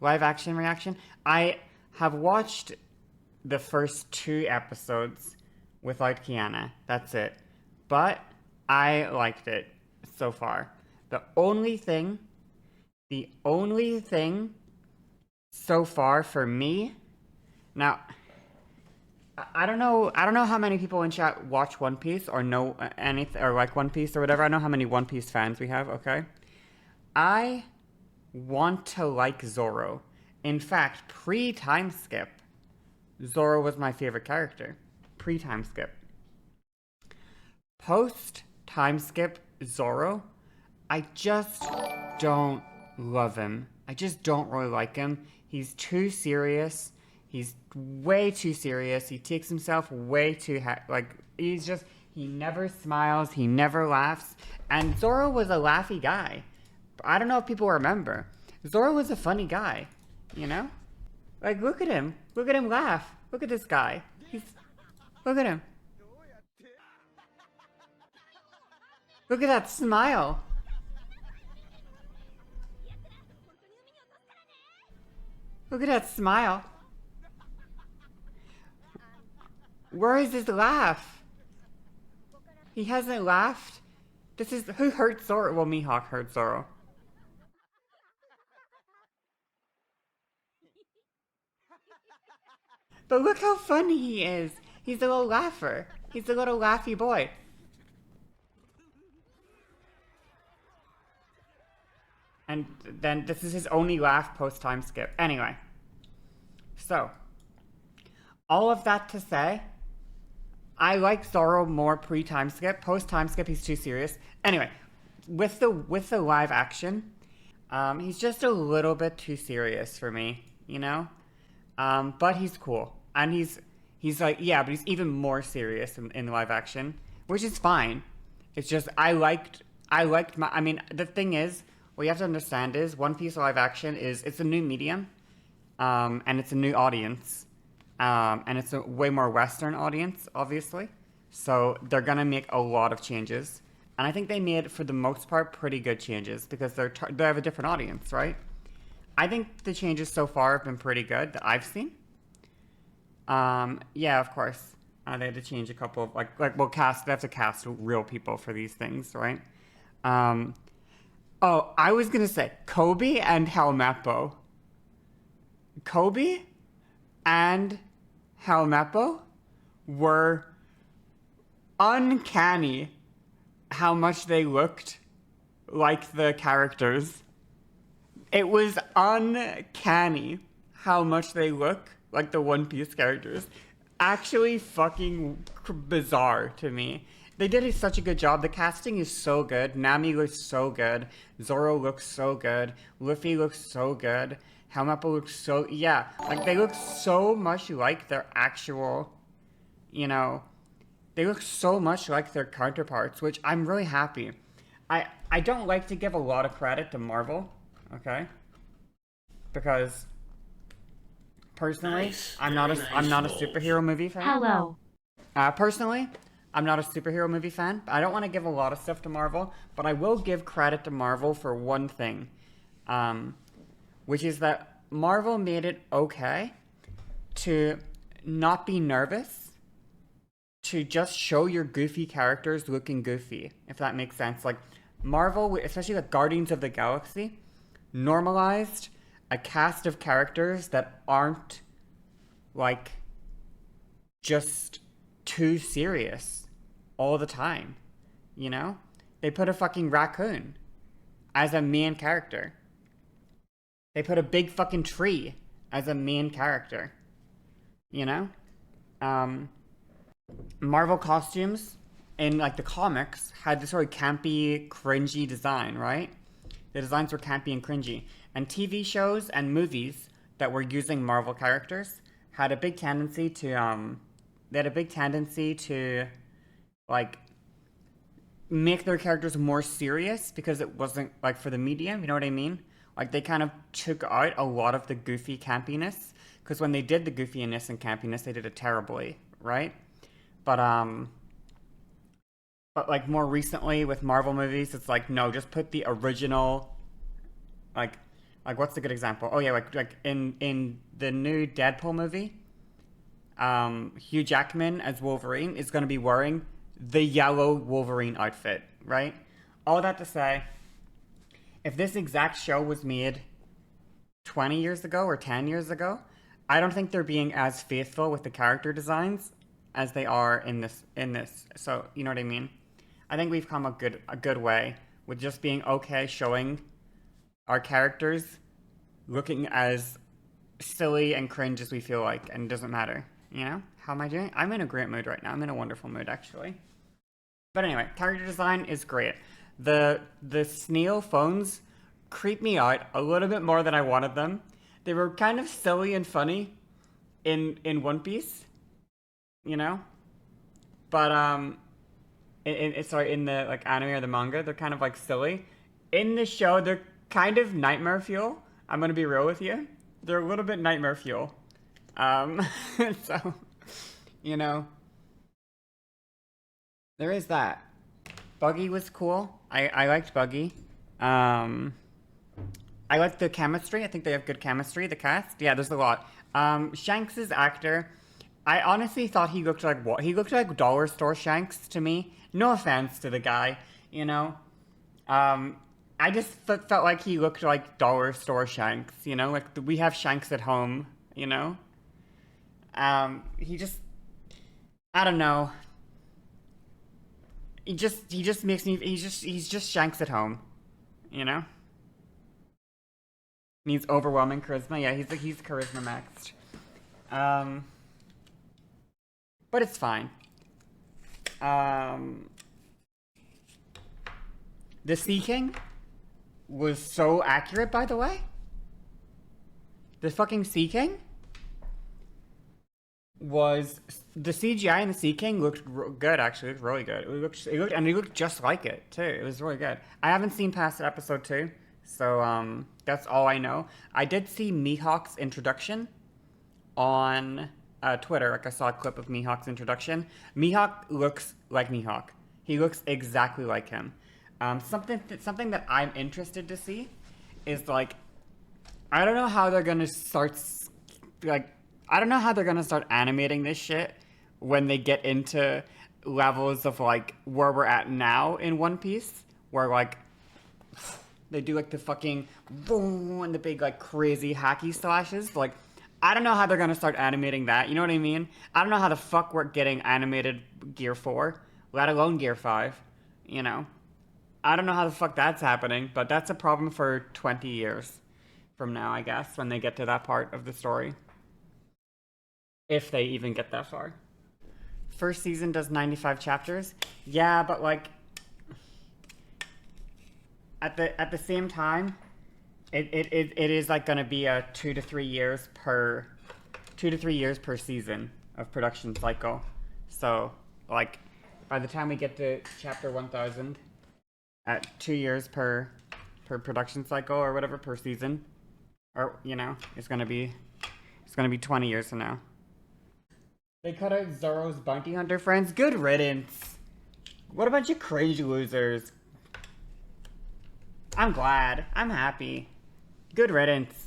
live action reaction. I have watched the first two episodes without Kiana. That's it. But I liked it so far. The only thing so far for me, now I don't know how many people in chat watch One Piece or know anything or like One Piece or whatever. I know how many One Piece fans we have, okay? I want to like Zoro. In fact, pre-time skip, Zoro was my favorite character. Pre-time skip. Post time skip Zoro, I just don't love him. I just don't really like him. He's too serious. He's way too serious. He takes himself way too he never smiles, he never laughs. And Zoro was a laughy guy. I don't know if people remember. Zoro was a funny guy, you know? Like look at him. Look at him laugh. Look at this guy. Look at him. Look at that smile. Look at that smile. Where is his laugh? He hasn't laughed. This is who hurt Zoro? Well, Mihawk hurt Zoro. But look how funny he is. He's a little laugher. He's a little laughy boy. And then this is his only laugh post time skip. Anyway. So, all of that to say, I like Zoro more pre-time skip. Post-time skip, he's too serious. Anyway, with the live action, he's just a little bit too serious for me, you know? But he's cool. And he's like, yeah, but he's even more serious in live action, which is fine. It's just, I mean, the thing is, what you have to understand is, One Piece live action it's a new medium, and it's a new audience. And it's a way more Western audience, obviously. So they're gonna make a lot of changes, and I think they made, for the most part, pretty good changes because they have a different audience, right? I think the changes so far have been pretty good that I've seen. Yeah, of course, they had to change a couple of they have to cast real people for these things, right? Oh, I was gonna say Kobe and Helmeppo. Kobe and Helmeppo were uncanny how much they looked like the characters. It was uncanny how much they look like the One Piece characters. Actually fucking bizarre to me. They did such a good job. The casting is so good. Nami looks so good. Zoro looks so good. Luffy looks so good. Helmeppo looks so, yeah, like they look so much like their actual, you know, they look so much like their counterparts, which I'm really happy. I don't like to give a lot of credit to Marvel, okay? Because personally, I'm not a superhero movie fan. Hello. Personally, I'm not a superhero movie fan. I don't want to give a lot of stuff to Marvel, but I will give credit to Marvel for one thing. Which is that Marvel made it okay to not be nervous, to just show your goofy characters looking goofy, if that makes sense. Like, Marvel, especially like Guardians of the Galaxy, normalized a cast of characters that aren't, like, just too serious all the time, you know? They put a fucking raccoon as a main character. They put a big fucking tree as a main character. You know? Marvel costumes in like the comics had this sort of campy, cringy design, right? The designs were campy and cringy. And TV shows and movies that were using Marvel characters had a big tendency to like make their characters more serious because it wasn't like for the medium, you know what I mean? Like, they kind of took out a lot of the goofy campiness. Because when they did the goofiness and campiness, they did it terribly, right? But like, more recently with Marvel movies, it's like, no, just put the original, like Like, what's a good example? Oh yeah, like in the new Deadpool movie, Hugh Jackman as Wolverine is going to be wearing the yellow Wolverine outfit, right? All that to say, if this exact show was made 20 years ago or 10 years ago, I don't think they're being as faithful with the character designs as they are in this. So, you know what I mean? I think we've come a good way with just being okay showing our characters looking as silly and cringe as we feel like, and it doesn't matter. You know? How am I doing? I'm in a great mood right now. I'm in a wonderful mood, actually. But anyway, character design is great. The snail phones creep me out a little bit more than I wanted them. They were kind of silly and funny in One Piece, you know? But in the like anime or the manga, they're kind of like silly. In the show, they're kind of nightmare fuel. I'm gonna be real with you. They're a little bit nightmare fuel. So, you know, there is that. Buggy was cool. I liked Buggy. I like the chemistry. I think they have good chemistry, the cast. Yeah, there's a lot. Shanks's actor, I honestly thought he looked like what? He looked like dollar store Shanks to me. No offense to the guy, you know. I just felt like he looked like dollar store Shanks, you know? Like, we have Shanks at home, you know? He just, I don't know. He just makes me, he's just Shanks at home, you know? Needs overwhelming charisma. Yeah, he's charisma maxed. But it's fine. The Sea King was so accurate, by the way. The fucking Sea King was the CGI in the Sea King looked good. Actually, it looked really good. He looked just like it too. It was really good. I haven't seen past episode 2. So, that's all I know. I did see Mihawk's introduction on Twitter. Like, I saw a clip of Mihawk's introduction. Mihawk looks like Mihawk. He looks exactly like him. Something that I'm interested to see is, like, I don't know how they're gonna start, like, I don't know how they're gonna start animating this shit when they get into levels of, like, where we're at now in One Piece, where, like, they do, like, the fucking boom and the big, like, crazy hacky slashes. Like, I don't know how they're gonna start animating that. You know what I mean? I don't know how the fuck we're getting animated Gear 4, let alone Gear 5, you know? I don't know how the fuck that's happening, but that's a problem for 20 years from now, I guess, when they get to that part of the story. If they even get that far. First season does 95 chapters. Yeah, but, like, at the same time, it is like gonna be a 2 to 3 years per season of production cycle. So, like, by the time we get to chapter 1000, at 2 years per production cycle or whatever per season, or you know, it's gonna be 20 years from now. They cut out Zoro's bounty hunter friends. Good riddance. What a bunch of cringe losers. I'm glad. I'm happy. Good riddance.